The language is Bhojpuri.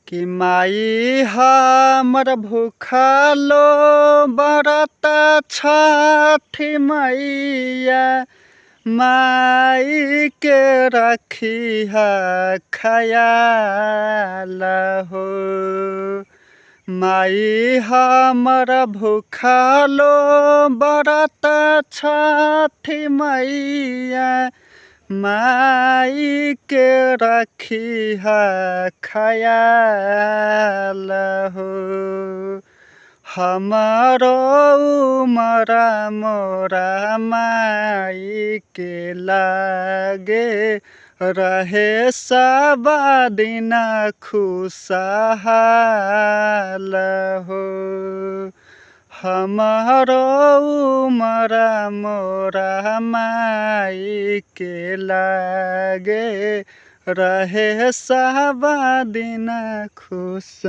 कि माई हमर भूखलो बरत छठी मैया माई के रखिहा खयाल हो। माई हमर भूखलो बरत छठी मैया माई के रखिहा खयाल हो। हमरो उमरा मोरा माई के लागे रहे सब दिन खुशहाल हो। हमरो उमरा मोरा माई के लागे रहे सब दिन खुश।